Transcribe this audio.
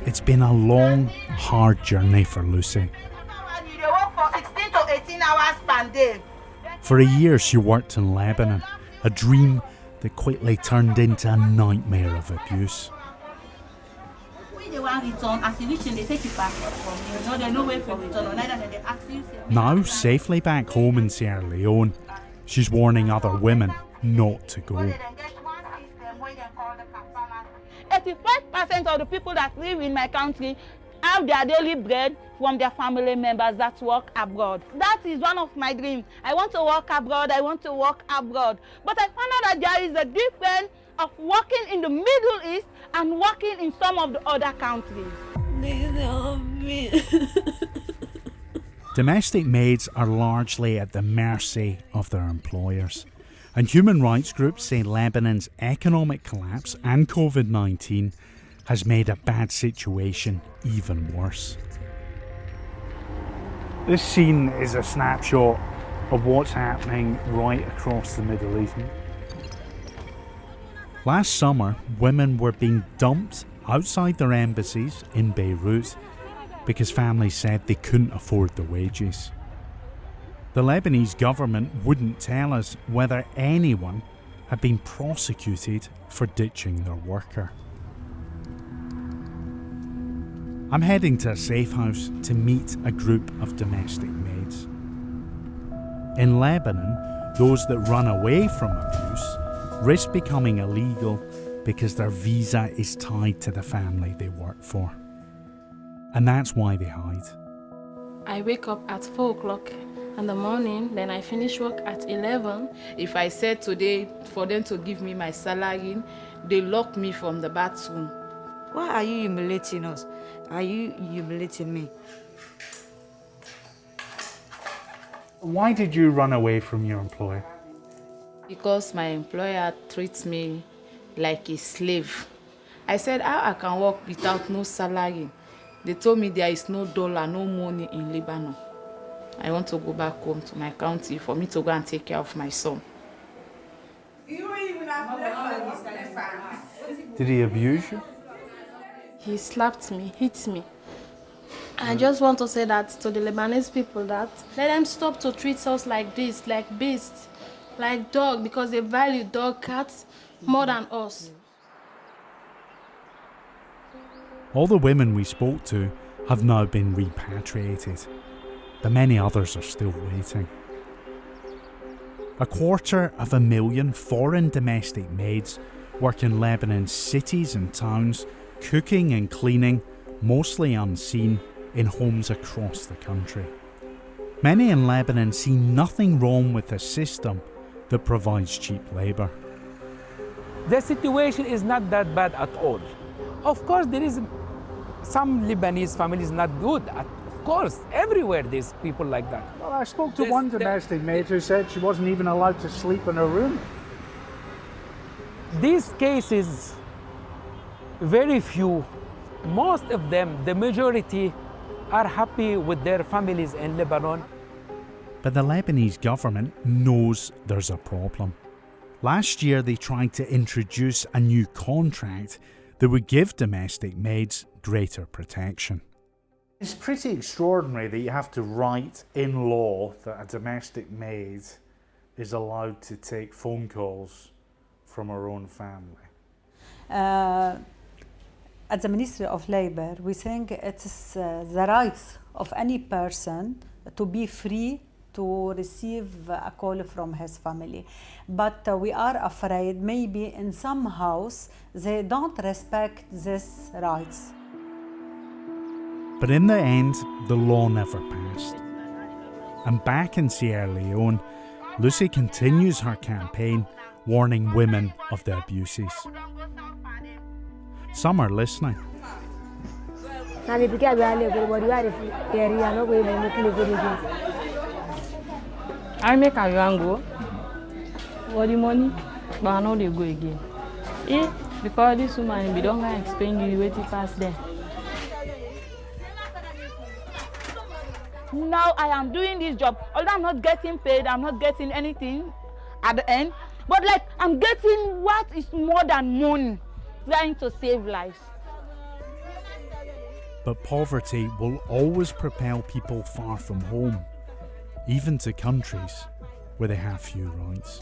It's been a long, hard journey for Lucy. They work for 16 to 18 hours per day. For a year she worked in Lebanon, a dream that quickly turned into a nightmare of abuse. When they want return, as you reach in, they take your passport from you. No, there's no way for return. Or neither they ask you. Now, safely back home in Sierra Leone, she's warning other women not to go. 85% of the people that live in my country have their daily bread from their family members that work abroad. That is one of my dreams. I want to work abroad, I want to work abroad. But I found out that there is a difference of working in the Middle East and working in some of the other countries. Domestic maids are largely at the mercy of their employers. And human rights groups say Lebanon's economic collapse and COVID-19 has made a bad situation even worse. This scene is a snapshot of what's happening right across the Middle East. Last summer, women were being dumped outside their embassies in Beirut because families said they couldn't afford the wages. The Lebanese government wouldn't tell us whether anyone had been prosecuted for ditching their worker. I'm heading to a safe house to meet a group of domestic maids. In Lebanon, those that run away from abuse risk becoming illegal because their visa is tied to the family they work for. And that's why they hide. I wake up at 4 o'clock in the morning, then I finish work at 11. If I said today for them to give me my salary, they lock me from the bathroom. Why are you humiliating us? Are you humiliating me? Why did you run away from your employer? Because my employer treats me like a slave. I said how I can work without no salary. They told me there is no dollar, no money in Lebanon. I want to go back home to my country for me to go and take care of my son. Did he abuse you? He slapped me, hit me. I just want to say that to the Lebanese people that let them stop to treat us like this, like beasts, like dog, because they value dog, cats more than us. All the women we spoke to have now been repatriated, but many others are still waiting. 250,000 foreign domestic maids work in Lebanon's cities and towns, cooking and cleaning, mostly unseen, in homes across the country. Many in Lebanon see nothing wrong with a system that provides cheap labour. The situation is not that bad at all. Of course, there is some Lebanese families not good. Of course, everywhere there's people like that. Well, I spoke to one domestic maid who said she wasn't even allowed to sleep in her room. These cases, very few, most of them, the majority, are happy with their families in Lebanon. But the Lebanese government knows there's a problem. Last year, they tried to introduce a new contract that would give domestic maids greater protection. It's pretty extraordinary that you have to write in law that a domestic maid is allowed to take phone calls from her own family. At the Ministry of Labor, we think it's the rights of any person to be free to receive a call from his family. But we are afraid maybe in some house they don't respect these rights. But in the end, the law never passed. And back in Sierra Leone, Lucy continues her campaign warning women of the abuses. Some are listening. I make a young go. What the money? But I know they go again. Because this woman, we don't explain you the way to pass there. Now I am doing this job. Although I'm not getting paid, I'm not getting anything at the end. But like, I'm getting what is more than money, trying to save lives. But poverty will always propel people far from home, even to countries where they have few rights.